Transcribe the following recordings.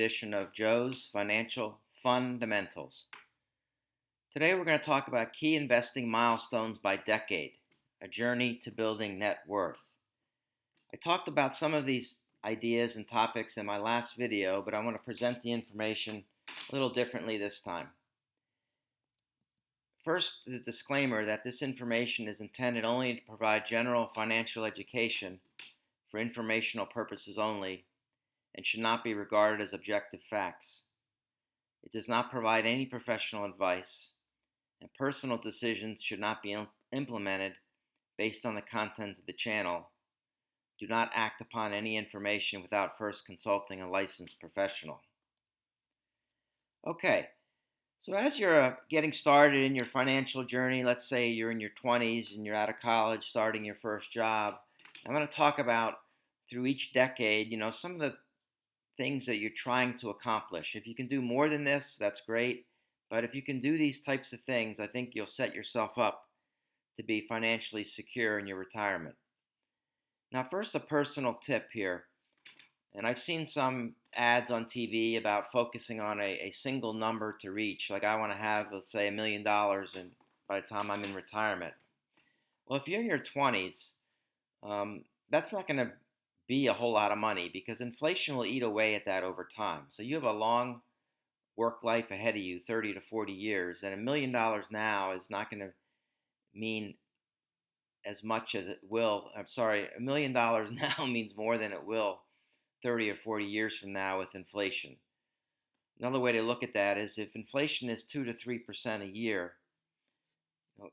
Edition of Joe's Financial Fundamentals. Today we're going to talk about key investing milestones by decade, a journey to building net worth. I talked about some of these ideas and topics in my last video, but I want to present the information a little differently this time. First, the disclaimer that this information is intended only to provide general financial education for informational purposes only and should not be regarded as objective facts. It does not provide any professional advice, and personal decisions should not be implemented based on the content of the channel. Do not act upon any information without first consulting a licensed professional. Okay, so as you're getting started in your financial journey, let's say you're in your 20s and you're out of college starting your first job, I'm going to talk about through each decade, some of the things that you're trying to accomplish. If you can do more than this, that's great. But if you can do these types of things, I think you'll set yourself up to be financially secure in your retirement. Now, first, a personal tip here. And I've seen some ads on TV about focusing on a single number to reach. Like I want to have, let's say, $1 million and by the time I'm in retirement. Well, if you're in your 20s, that's not going to be a whole lot of money because inflation will eat away at that over time. So you have a long work life ahead of you, 30 to 40 years, and $1 million now is not going to mean as much as it will. $1 million now means more than it will 30 or 40 years from now with inflation. Another way to look at that is if inflation is 2 to 3% a year,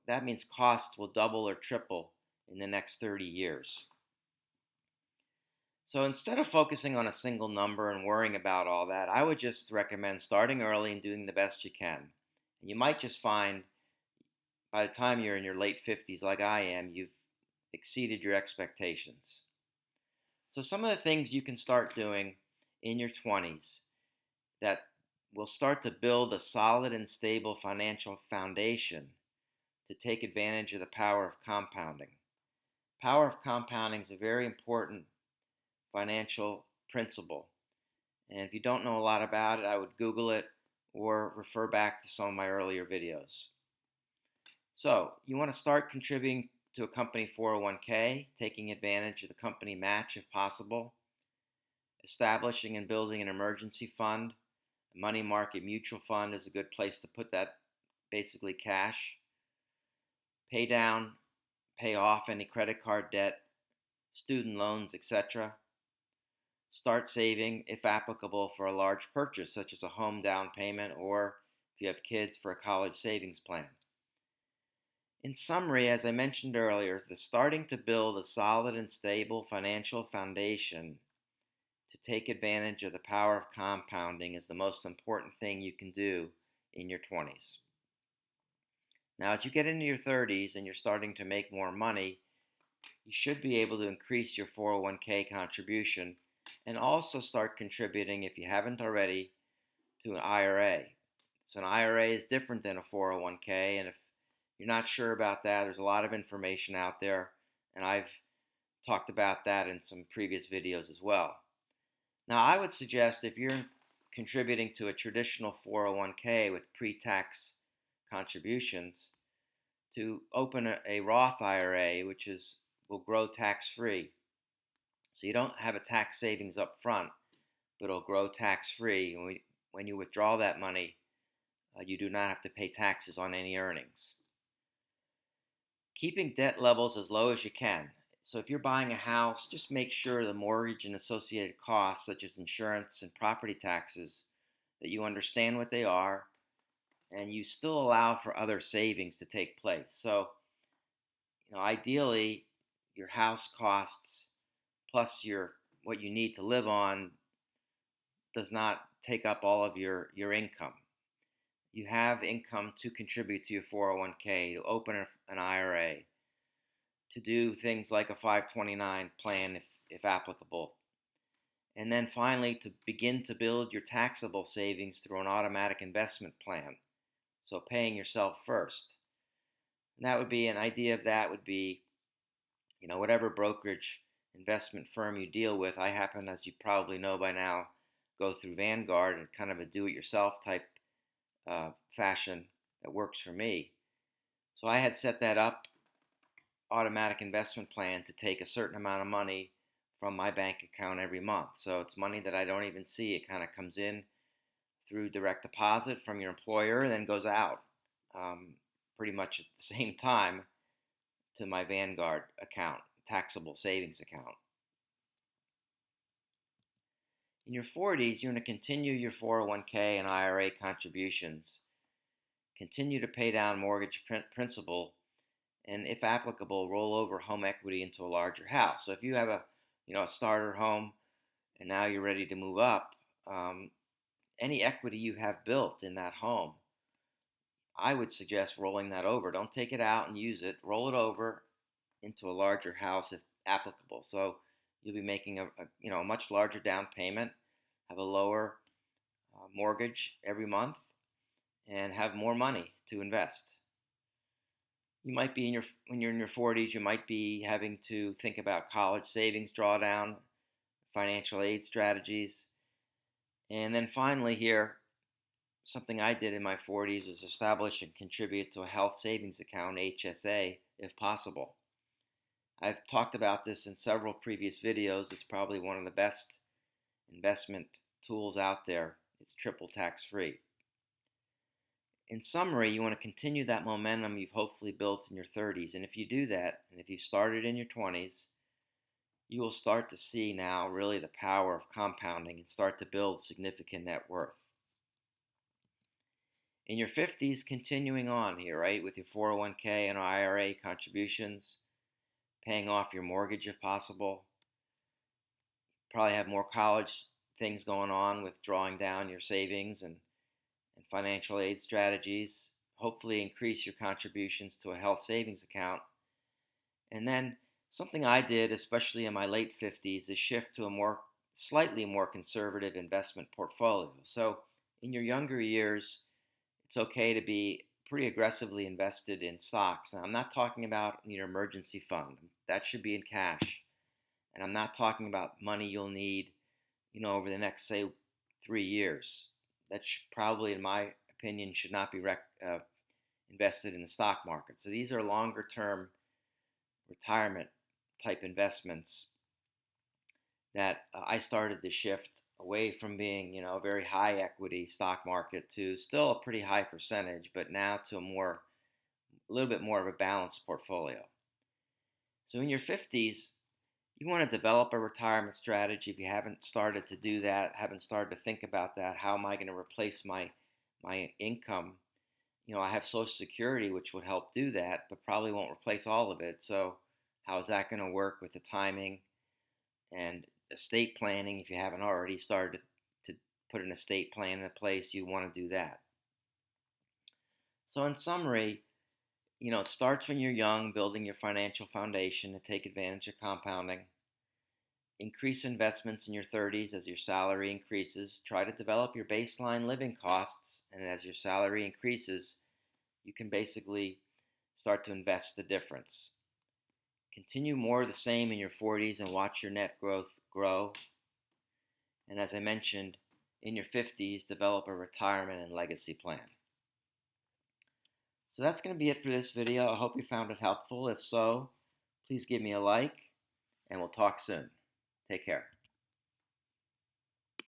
that means costs will double or triple in the next 30 years. So instead of focusing on a single number and worrying about all that, I would just recommend starting early and doing the best you can. And you might just find by the time you're in your late 50s like I am, you've exceeded your expectations. So some of the things you can start doing in your 20s that will start to build a solid and stable financial foundation to take advantage of the power of compounding. Power of compounding is a very important financial principle. And if you don't know a lot about it, I would Google it or refer back to some of my earlier videos. So you want to start contributing to a company 401k, taking advantage of the company match if possible, establishing and building an emergency fund. A money market mutual fund is a good place to put that, basically cash. Pay down, pay off any credit card debt, student loans, etc. Start saving, if applicable, for a large purchase, such as a home down payment or, if you have kids, for a college savings plan. In summary, as I mentioned earlier, the starting to build a solid and stable financial foundation to take advantage of the power of compounding is the most important thing you can do in your 20s. Now, as you get into your 30s and you're starting to make more money, you should be able to increase your 401k contribution and also start contributing, if you haven't already, to an IRA. So an IRA is different than a 401k, and if you're not sure about that, there's a lot of information out there, and I've talked about that in some previous videos as well. Now, I would suggest if you're contributing to a traditional 401k with pre-tax contributions, to open a Roth IRA, which will grow tax-free. So you don't have a tax savings up front, but it'll grow tax-free. When you withdraw that money, you do not have to pay taxes on any earnings. Keeping debt levels as low as you can. So if you're buying a house, just make sure the mortgage and associated costs, such as insurance and property taxes, that you understand what they are, and you still allow for other savings to take place. So, ideally, your house costs plus what you need to live on does not take up all of your income. You have income to contribute to your 401k, to open an IRA, to do things like a 529 plan if applicable. And then finally, to begin to build your taxable savings through an automatic investment plan. So paying yourself first. And that would be an idea of that would be, whatever brokerage investment firm you deal with. I happen, as you probably know by now, go through Vanguard in kind of a do-it-yourself type fashion that works for me. So I had set that up automatic investment plan to take a certain amount of money from my bank account every month. So it's money that I don't even see. It kind of comes in through direct deposit from your employer and then goes out um, pretty much at the same time to my Vanguard account, taxable savings account. In your 40s, you want to continue your 401k and IRA contributions, continue to pay down mortgage principal, and if applicable, roll over home equity into a larger house. So if you have a starter home and now you're ready to move up, any equity you have built in that home, I would suggest rolling that over. Don't take it out and use it. Roll it over into a larger house if applicable. So you'll be making a much larger down payment, have a lower mortgage every month, and have more money to invest. You might be when you're in your 40s, you might be having to think about college savings drawdown, financial aid strategies. And then finally here, something I did in my 40s was establish and contribute to a health savings account, HSA, if possible. I've talked about this in several previous videos. It's probably one of the best investment tools out there. It's triple tax free. In summary, you want to continue that momentum you've hopefully built in your 30s. And if you do that, and if you started in your 20s, you will start to see now really the power of compounding and start to build significant net worth. In your 50s, continuing on here, right, with your 401k and IRA contributions, paying off your mortgage if possible. Probably have more college things going on with drawing down your savings and financial aid strategies. Hopefully increase your contributions to a health savings account. And then something I did, especially in my late 50s, is shift to a slightly more conservative investment portfolio. So in your younger years, it's okay to be pretty aggressively invested in stocks. And I'm not talking about your emergency fund. That should be in cash. And I'm not talking about money you'll need, over the next, say, 3 years. That probably, in my opinion, should not be invested in the stock market. So these are longer term retirement type investments that I started to shift away from being, a very high equity stock market to still a pretty high percentage, but now to a little bit more of a balanced portfolio. So in your 50s, you want to develop a retirement strategy. If you haven't started to do that, haven't started to think about that, how am I going to replace my income? I have Social Security, which would help do that, but probably won't replace all of it. So how is that going to work with the timing and estate planning? If you haven't already started to put an estate plan in place, you want to do that. So in summary, it starts when you're young, building your financial foundation to take advantage of compounding. Increase investments in your 30s as your salary increases. Try to develop your baseline living costs, and as your salary increases, you can basically start to invest the difference. Continue more of the same in your 40s and watch your net growth grow. And as I mentioned, in your 50s, develop a retirement and legacy plan. So that's going to be it for this video. I hope you found it helpful. If so, please give me a like, and we'll talk soon. Take care.